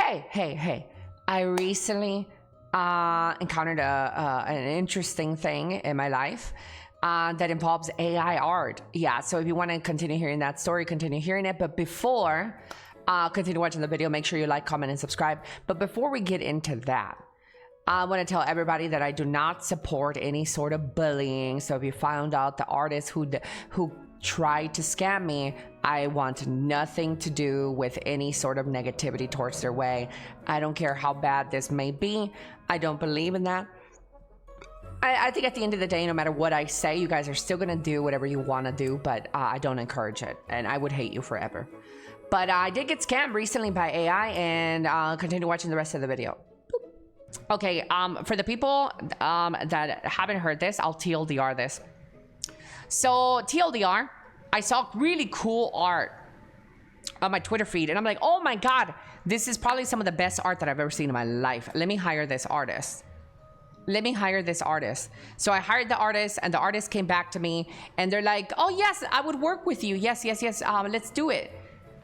Hey. I recently encountered an interesting thing in my life that involves AI art. Yeah, so if you want to continue hearing that story, continue hearing it. But before, continue watching the video, make sure you like, comment, and subscribe. But before we get into that, I want to tell everybody that I do not support any sort of bullying. So if you found out the artist who tried to scam me, I want nothing to do with any sort of negativity towards their way. I don't care how bad this may be. I don't believe in that. I think at the end of the day, no matter what I say, you guys are still going to do whatever you want to do, but I don't encourage it, and I would hate you forever. But I did get scammed recently by AI, and continue watching the rest of the video. Okay, for the people that haven't heard this, I'll TLDR this. So TLDR, I saw really cool art on my Twitter feed, and I'm like, oh my God, this is probably some of the best art that I've ever seen in my life. Let me hire this artist. So I hired the artist, and the artist came back to me, and they're like, oh yes, I would work with you. Yes. Let's do it.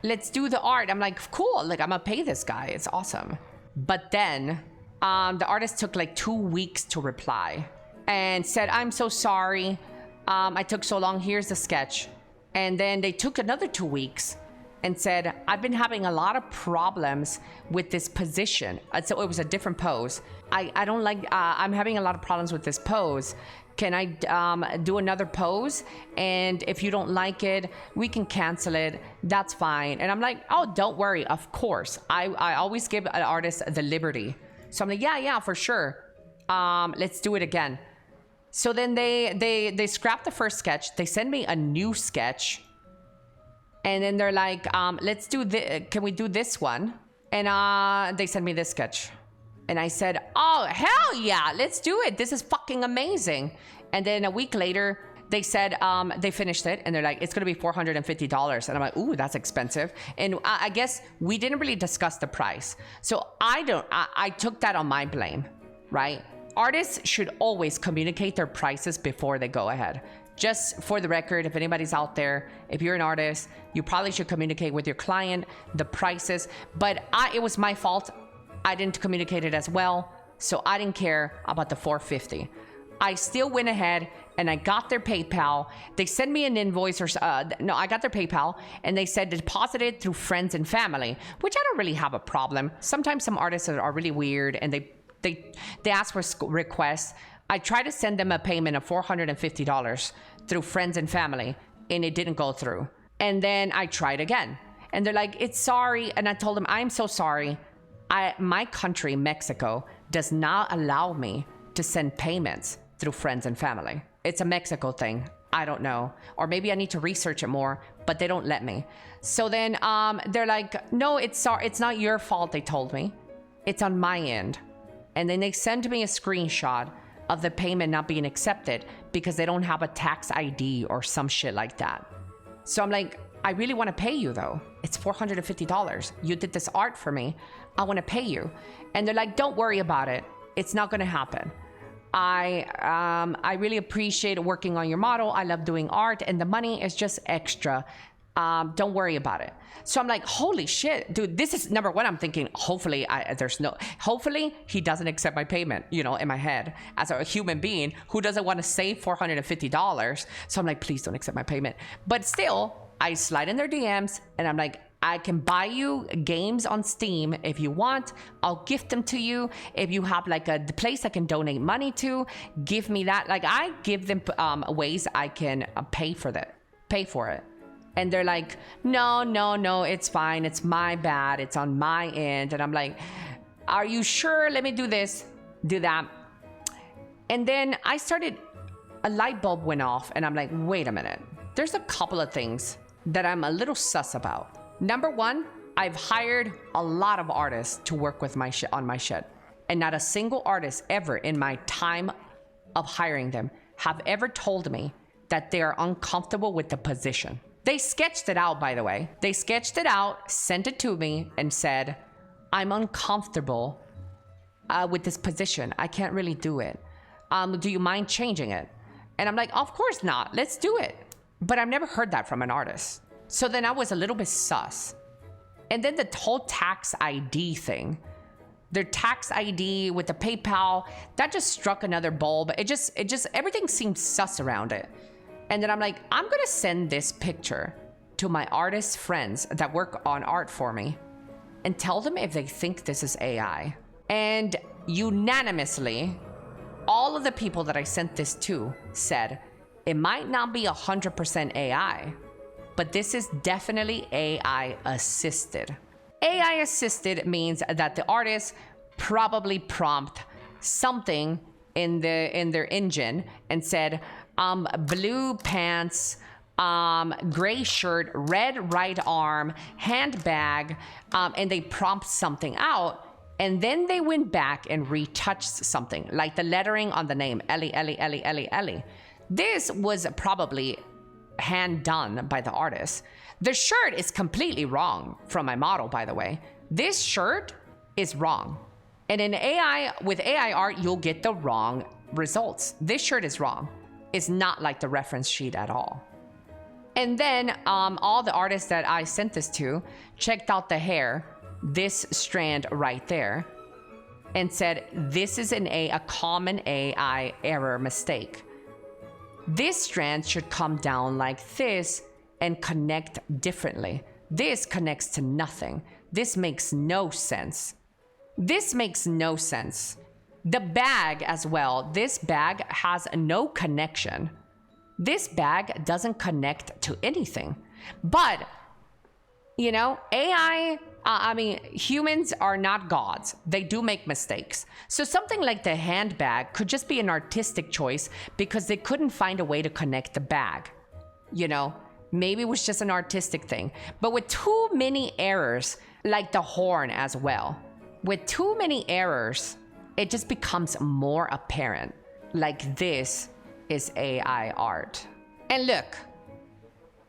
Let's do the art. I'm like, cool. Like, I'm gonna pay this guy. It's awesome. But then the artist took like 2 weeks to reply and said, I'm so sorry. I took so long. Here's the sketch. And then they took another 2 weeks and said, I've been having a lot of problems with this position. So it was a different pose. I don't like, I'm having a lot of problems with this pose. Can I do another pose? And if you don't like it, we can cancel it. That's fine. And I'm like, oh, don't worry. Of course. I always give an artist the liberty. So I'm like, yeah, for sure. Let's do it again. So then they scrapped the first sketch. They send me a new sketch. And then they're like, let's do this. Can we do this one? And they sent me this sketch. And I said, oh, hell yeah, let's do it. This is fucking amazing. And then a week later, they said they finished it. And they're like, it's going to be $450. And I'm like, ooh, that's expensive. And I guess we didn't really discuss the price. So I took that on my blame, right? Artists should always communicate their prices before they go ahead. Just for the record, if anybody's out there, if you're an artist, you probably should communicate with your client the prices. But it was my fault. I didn't communicate it as well, so I didn't care about the $450. I still went ahead and I got their PayPal. They sent me an invoice, no, I got their PayPal, and they said deposit it through friends and family, which I don't really have a problem. Sometimes some artists are really weird, and they ask for requests. I tried to send them a payment of $450 through friends and family, and it didn't go through. And then I tried again, and they're like, it's sorry. And I told them, I'm so sorry. My country, Mexico, does not allow me to send payments through friends and family. It's a Mexico thing. I don't know. Or maybe I need to research it more, but they don't let me. So then they're like, no, it's not your fault, they told me. It's on my end. And then they sent me a screenshot of the payment not being accepted because they don't have a tax ID or some shit like that. So I'm like, I really want to pay you though. It's $450. You did this art for me. I want to pay you. And they're like, don't worry about it. It's not going to happen. I really appreciate working on your model. I love doing art, and the money is just extra. Don't worry about it. So I'm like, holy shit, dude, this is number one. I'm thinking, hopefully he doesn't accept my payment, you know, in my head as a human being who doesn't want to save $450. So I'm like, please don't accept my payment. But still, I slide in their DMs and I'm like, I can buy you games on Steam if you want. I'll gift them to you. If you have like a place I can donate money to, give me that. Like, I give them ways I can pay for it. And they're like, no, it's fine. It's my bad. It's on my end. And I'm like, are you sure? Let me do this, do that. And then a light bulb went off, and I'm like, wait a minute. There's a couple of things that I'm a little sus about. Number one, I've hired a lot of artists to work with on my shit. And not a single artist ever in my time of hiring them have ever told me that they are uncomfortable with the position. They sketched it out, by the way. They sketched it out, sent it to me, and said, I'm uncomfortable with this position. I can't really do it. Do you mind changing it? And I'm like, of course not. Let's do it. But I've never heard that from an artist. So then I was a little bit sus. And then the whole tax ID thing. Their tax ID with the PayPal, that just struck another bulb. It just, everything seemed sus around it. And then I'm like, I'm gonna send this picture to my artist friends that work on art for me and tell them if they think this is AI. And unanimously, all of the people that I sent this to said, it might not be 100% AI, but this is definitely AI assisted. AI assisted means that the artist probably prompt something in their engine and said, blue pants, gray shirt, red right arm, handbag, and they prompt something out. And then they went back and retouched something, like the lettering on the name, Elly, Elly, Elly, Elly, Elly. This was probably hand done by the artist. The shirt is completely wrong from my model, by the way. This shirt is wrong. And in AI, with AI art, you'll get the wrong results. This shirt is wrong. It's not like the reference sheet at all. And then all the artists that I sent this to checked out the hair, this strand right there, and said, this is a common AI error mistake. This strand should come down like this and connect differently. This connects to nothing. This makes no sense. This makes no sense. The bag as well, this bag has no connection. This bag doesn't connect to anything. But, you know, AI, humans are not gods. They do make mistakes. So something like the handbag could just be an artistic choice because they couldn't find a way to connect the bag. You know, maybe it was just an artistic thing. But with too many errors, like the horn as well, with too many errors, it just becomes more apparent. Like this is AI art. And look,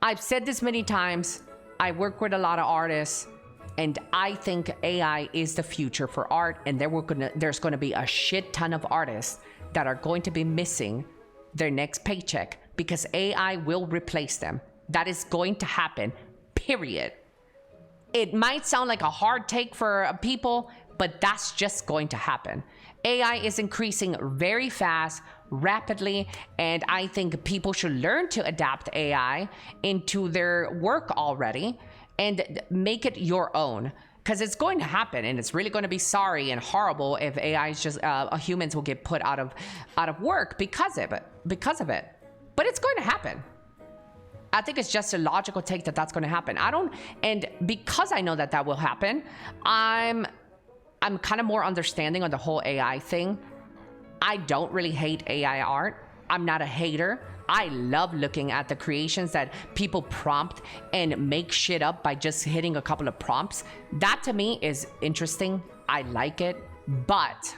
I've said this many times. I work with a lot of artists, and I think AI is the future for art, and there's gonna be a shit ton of artists that are going to be missing their next paycheck because AI will replace them. That is going to happen, period. It might sound like a hard take for people, but that's just going to happen. AI is increasing very fast, rapidly, and I think people should learn to adapt AI into their work already and make it your own, because it's going to happen, and it's really going to be sorry and horrible if AI is just humans will get put out of work because of it. But it's going to happen. I think it's just a logical take that that's going to happen. And because I know that will happen, I'm kind of more understanding on the whole AI thing. I don't really hate AI art. I'm not a hater. I love looking at the creations that people prompt and make shit up by just hitting a couple of prompts. That to me is interesting. I like it. But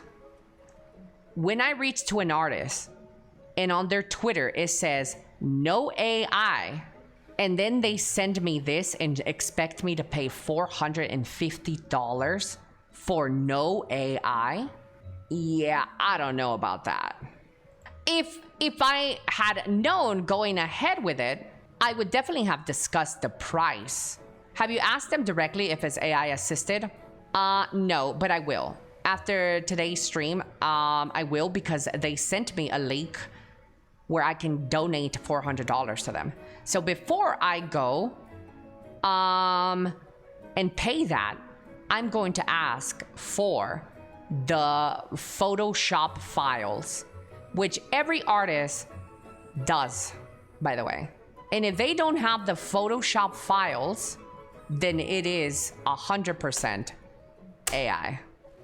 when I reach to an artist and on their Twitter it says no AI, and then they send me this and expect me to pay $450 for no AI, yeah, I don't know about that. If I had known going ahead with it, I would definitely have discussed the price. Have you asked them directly if it's AI assisted? No, but I will. After today's stream, I will, because they sent me a link where I can donate $400 to them. So before I go and pay that, I'm going to ask for the Photoshop files, which every artist does, by the way. And if they don't have the Photoshop files, then it is 100% AI.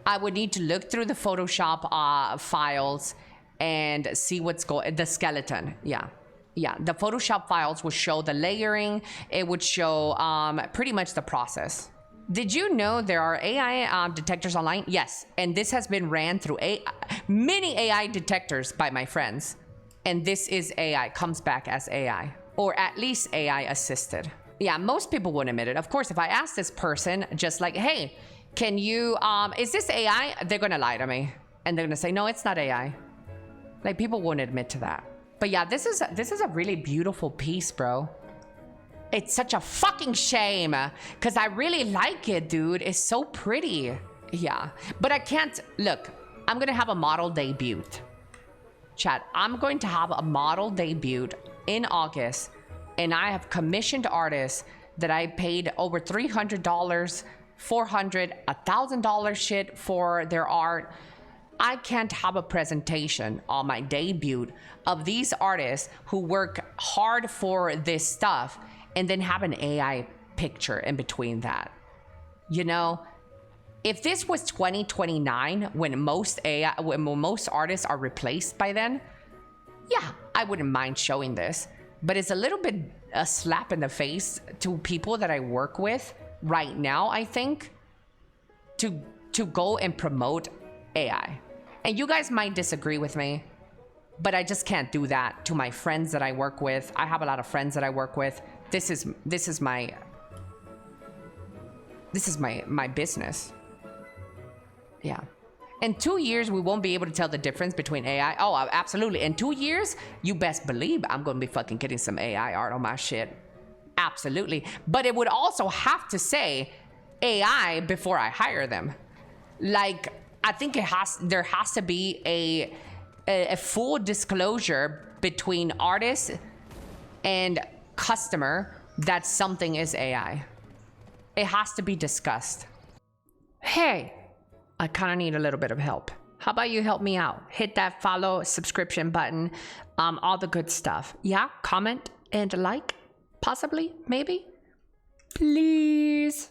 I would need to look through the Photoshop files and see what's the skeleton. Yeah, the Photoshop files would show the layering. It would show pretty much the process. Did you know there are AI detectors online? Yes, and this has been ran through many AI detectors by my friends. And this is AI, comes back as AI, or at least AI assisted. Yeah, most people wouldn't admit it. Of course, if I ask this person just like, hey, can you, is this AI? They're gonna lie to me. And they're gonna say, no, it's not AI. Like, people won't admit to that. But yeah, this is a really beautiful piece, bro. It's such a fucking shame because I really like it, dude. It's so pretty. Yeah, but I can't. Look, I'm gonna have a model debut. Chat, I'm going to have a model debut in August, and I have commissioned artists that I paid over $300, $400, $1,000 shit for their art. I can't have a presentation on my debut of these artists who work hard for this stuff and then have an AI picture in between that. You know, if this was 2029, when most artists are replaced by then, yeah, I wouldn't mind showing this. But it's a little bit a slap in the face to people that I work with right now, I think, to go and promote AI. And you guys might disagree with me, but I just can't do that to my friends that I work with. I have a lot of friends that I work with. This is my business. Yeah. In 2 years, we won't be able to tell the difference between AI. Oh, absolutely. In 2 years, you best believe I'm going to be fucking getting some AI art on my shit. Absolutely. But it would also have to say AI before I hire them. Like, I think there has to be a full disclosure between artist and customer that something is AI. It has to be discussed. Hey, I kind of need a little bit of help. How about you help me out? Hit that follow, subscription button, all the good stuff. Yeah, comment and like, possibly, maybe. Please.